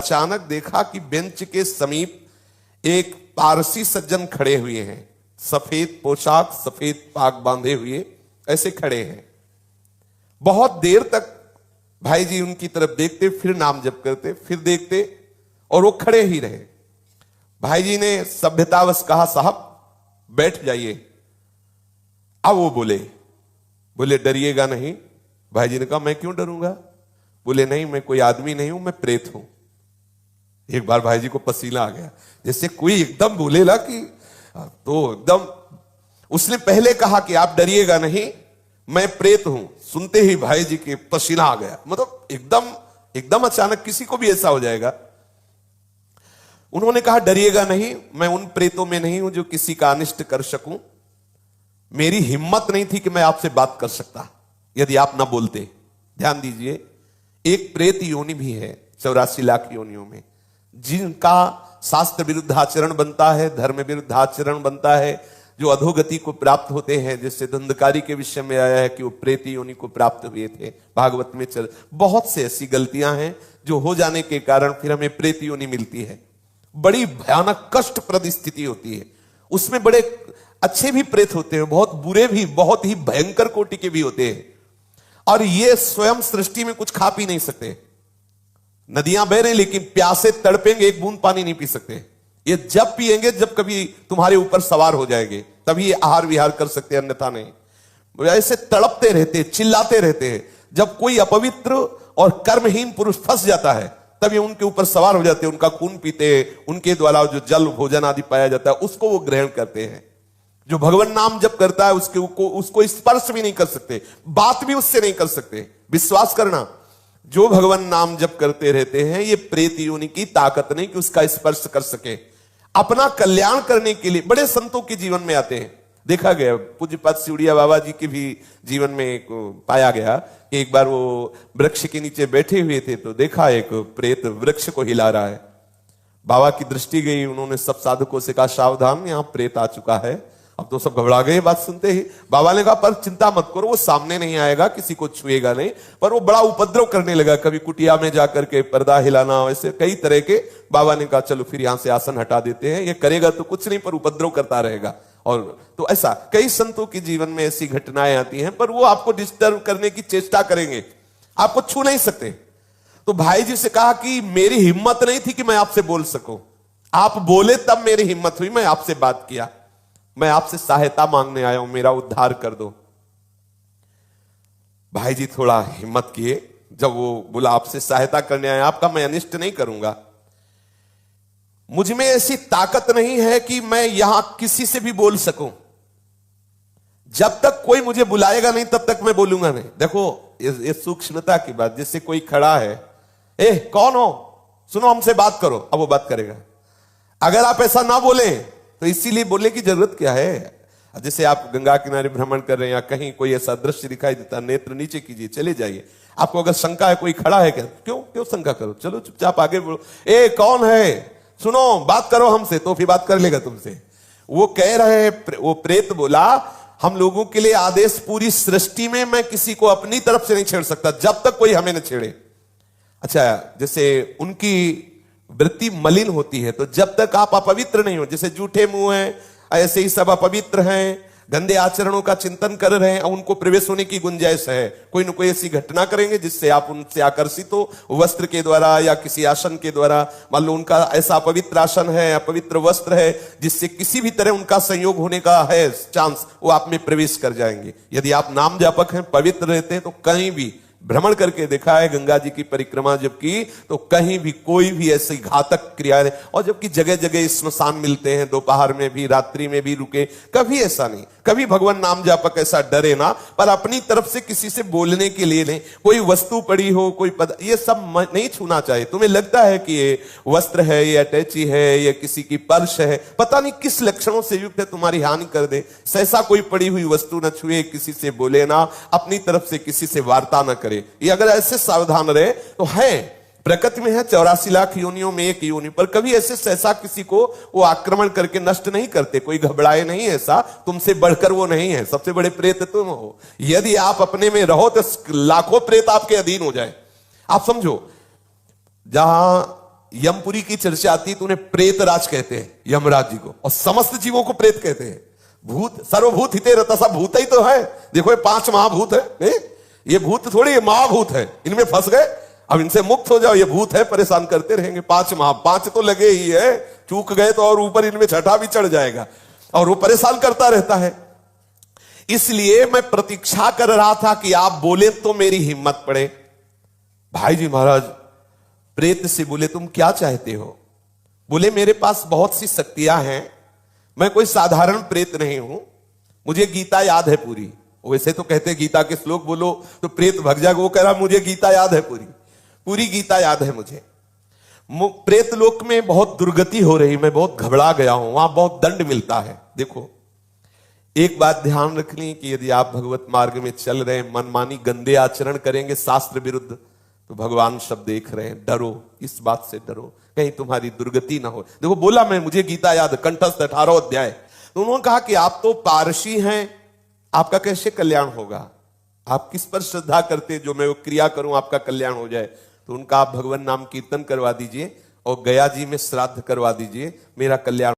अचानक देखा कि बेंच के समीप एक पारसी सज्जन खड़े हुए हैं, सफेद पोशाक, सफेद पाग बांधे हुए ऐसे खड़े हैं। बहुत देर तक भाई जी उनकी तरफ देखते, फिर नाम जप करते, फिर देखते, और वो खड़े ही रहे। भाई जी ने सभ्यतावश कहा, साहब बैठ जाइए। अब वो बोले डरिएगा नहीं। भाई जी ने कहा, मैं क्यों डरूंगा? बोले नहीं, मैं कोई आदमी नहीं हूं, मैं प्रेत हूं। एक बार भाई जी को पसीना आ गया, जैसे कोई एकदम बोलेला कि, तो एकदम उसने पहले कहा कि आप डरिएगा नहीं, मैं प्रेत हूं। सुनते ही भाई जी के पसीना आ गया, मतलब एकदम अचानक किसी को भी ऐसा हो जाएगा। उन्होंने कहा, डरिएगा नहीं, मैं उन प्रेतों में नहीं हूं जो किसी का अनिष्ट कर सकूं। मेरी हिम्मत नहीं थी कि मैं आपसे बात कर सकता यदि आप ना बोलते। ध्यान दीजिए, एक प्रेत योनि भी है 84 लाख योनियों में, जिनका शास्त्र विरुद्ध आचरण बनता है, धर्म विरुद्ध आचरण बनता है, जो अधोगति को प्राप्त होते हैं। जैसे धंधकारी के विषय में आया है कि वो प्रेत योनि को प्राप्त हुए थे, भागवत में चल। बहुत से ऐसी गलतियां हैं जो हो जाने के कारण फिर हमें प्रेत योनि मिलती है। बड़ी भयानक कष्टप्रद स्थिति होती है। उसमें बड़े अच्छे भी प्रेत होते हैं, बहुत बुरे भी, बहुत ही भयंकर कोटि के भी होते हैं। और ये स्वयं सृष्टि में कुछ खा पी नहीं सकते। नदियां बह रही लेकिन प्यासे तड़पेंगे, एक बूंद पानी नहीं पी सकते। ये जब पिएंगे जब कभी तुम्हारे ऊपर सवार हो जाएंगे, तभी ये आहार विहार कर सकते हैं, अन्यथा नहीं। ऐसे तड़पते रहते, चिल्लाते रहते हैं। जब कोई अपवित्र और कर्महीन पुरुष फंस जाता है, तब ये उनके ऊपर सवार हो जाते हैं, उनका खून पीते हैं, उनके द्वारा जो जल भोजन आदि पाया जाता है उसको वो ग्रहण करते हैं। जो भगवान नाम जप करता है उसको स्पर्श भी नहीं कर सकते, बात भी उससे नहीं कर सकते। विश्वास करना, जो भगवान नाम जप करते रहते हैं, ये प्रेत योनि की ताकत नहीं कि उसका स्पर्श कर सके। अपना कल्याण करने के लिए बड़े संतों के जीवन में आते हैं। देखा गया, पूज्यपाद सिवड़िया बाबा जी के भी जीवन में पाया गया कि एक बार वो वृक्ष के नीचे बैठे हुए थे, तो देखा एक प्रेत वृक्ष को हिला रहा है। बाबा की दृष्टि गई, उन्होंने सब साधकों से कहा, सावधान, यहां प्रेत आ चुका है। अब तो सब घबरा गए बात सुनते ही। बाबा ने कहा, पर चिंता मत करो, वो सामने नहीं आएगा, किसी को छुएगा नहीं। पर वो बड़ा उपद्रव करने लगा, कभी कुटिया में जाकर के पर्दा हिलाना, ऐसे कई तरह के। बाबा ने कहा, चलो फिर यहां से आसन हटा देते हैं, ये करेगा तो कुछ नहीं, पर उपद्रव करता रहेगा। और तो ऐसा कई संतों के जीवन में ऐसी घटनाएं आती हैं, पर वो आपको डिस्टर्ब करने की चेष्टा करेंगे, आपको छू नहीं सकते। तो भाई जी से कहा कि मेरी हिम्मत नहीं थी कि मैं आपसे बोल सकूं, आप बोले तब मेरी हिम्मत हुई, मैं आपसे बात किया। मैं आपसे सहायता मांगने आया हूं, मेरा उद्धार कर दो। भाई जी थोड़ा हिम्मत किए, जब वो बोला आपसे सहायता करने आया, आपका मैं अनिष्ट नहीं करूंगा, मुझ में ऐसी ताकत नहीं है कि मैं यहां किसी से भी बोल सकूं। जब तक कोई मुझे बुलाएगा नहीं तब तक मैं बोलूंगा नहीं। देखो ये सूक्ष्मता की बात, जैसे कोई खड़ा है, कौन हो, सुनो हमसे बात करो, अब वो बात करेगा। अगर आप ऐसा ना बोले तो इसीलिए बोलने की जरूरत क्या है। जैसे आप गंगा किनारे भ्रमण कर रहे हैं या कहीं कोई ऐसा दृश्य दिखाई देता, नेत्र नीचे कीजिए, चले जाइए। आपको अगर शंका है कोई खड़ा है क्या, क्यों शंका करो, चलो चुपचाप आगे बोलो, कौन है, सुनो बात करो हमसे, तो फिर बात कर लेगा तुमसे। वो कह रहे, वो प्रेत बोला, हम लोगों के लिए आदेश पूरी सृष्टि में मैं किसी को अपनी तरफ से नहीं छेड़ सकता जब तक कोई हमें न छेड़े। अच्छा, जैसे उनकी वृत्ति मलिन होती है, तो जब तक आप अपवित्र नहीं हो, जैसे जूठे मुंह हैं, ऐसे ही सब अपवित्र हैं, गंदे आचरणों का चिंतन कर रहे हैं, उनको प्रवेश होने की गुंजाइश है। कोई न कोई ऐसी घटना करेंगे जिससे आप उनसे आकर्षित हो, वस्त्र के द्वारा या किसी आसन के द्वारा। मान लो उनका ऐसा अपवित्र आसन है, अपवित्र वस्त्र है, जिससे किसी भी तरह उनका संयोग होने का है चांस, वो आप में प्रवेश कर जाएंगे। यदि आप नाम जापक हैं, पवित्र रहते हैं, तो कहीं भी भ्रमण करके देखा है, गंगा जी की परिक्रमा जब की, तो कहीं भी कोई भी ऐसी घातक क्रिया नहीं। और जबकि जगह जगह स्मशान मिलते हैं, दोपहर में भी, रात्रि में भी रुके, कभी ऐसा नहीं, कभी भगवान नाम जापक ऐसा डरे ना, पर अपनी तरफ से किसी से बोलने के लिए नहीं। कोई वस्तु पड़ी हो, कोई ये सब नहीं छूना चाहिए। तुम्हें लगता है कि ये वस्त्र है, ये अटैची है, ये किसी की पर्स है, पता नहीं किस लक्षणों से युक्त है, तुम्हारी हानि कर दे। सहसा कोई पड़ी हुई वस्तु न छुए, किसी से बोले ना, अपनी तरफ से किसी से वार्ता न करे। ये अगर ऐसे सावधान रहे तो है, प्रकृति में है 84 लाख योनियों में एक योनि, पर कभी ऐसे सहसा किसी को वो आक्रमण करके नष्ट नहीं करते। कोई घबराए नहीं, ऐसा तुमसे बढ़कर वो नहीं है, सबसे बड़े प्रेत तुम हो। यदि आप अपने में रहो तो लाखों प्रेत आपके अधीन हो जाए। आप समझो, जहां यमपुरी की चर्चा आती है तो उन्हें प्रेतराज कहते हैं, यमराज जी को, और समस्त जीवों को प्रेत कहते हैं। भूत सर्वभूत हिते रतसा, भूत ही तो है। देखो ये 5 महाभूत है, नहीं ये भूत थोड़ी, ये महाभूत है, इनमें फंस गए, अब इनसे मुक्त हो जाओ। ये भूत है, परेशान करते रहेंगे। 5 तो लगे ही है, चूक गए तो और ऊपर इनमें छठा भी चढ़ जाएगा, और वो परेशान करता रहता है। इसलिए मैं प्रतीक्षा कर रहा था कि आप बोले तो मेरी हिम्मत पड़े। भाई जी महाराज प्रेत से बोले, तुम क्या चाहते हो? बोले, मेरे पास बहुत सी शक्तियां हैं, मैं कोई साधारण प्रेत नहीं हूं, मुझे गीता याद है पूरी। वैसे तो कहते गीता के श्लोक बोलो तो प्रेत भग जाएगा, वो कह रहा मुझे गीता याद है पूरी, पूरी गीता याद है मुझे। प्रेत लोक में बहुत दुर्गति हो रही, मैं बहुत घबरा गया हूं, वहां बहुत दंड मिलता है। देखो एक बात ध्यान रखनी कि यदि आप भगवत मार्ग में चल रहे हैं, मनमानी गंदे आचरण करेंगे शास्त्र विरुद्ध, तो भगवान सब देख रहे हैं। डरो, इस बात से डरो, कहीं तुम्हारी दुर्गति ना हो। देखो बोला मैं, मुझे गीता याद, कंठस्थ 18 अध्याय। तो उन्होंने कहा कि आप तो पारसी हैं, आपका कैसे कल्याण होगा? आप किस पर श्रद्धा करते जो मैं वो क्रिया करूं आपका कल्याण हो जाए? तो उनका आप भगवान नाम कीर्तन करवा दीजिए और गया जी में श्राद्ध करवा दीजिए, मेरा कल्याण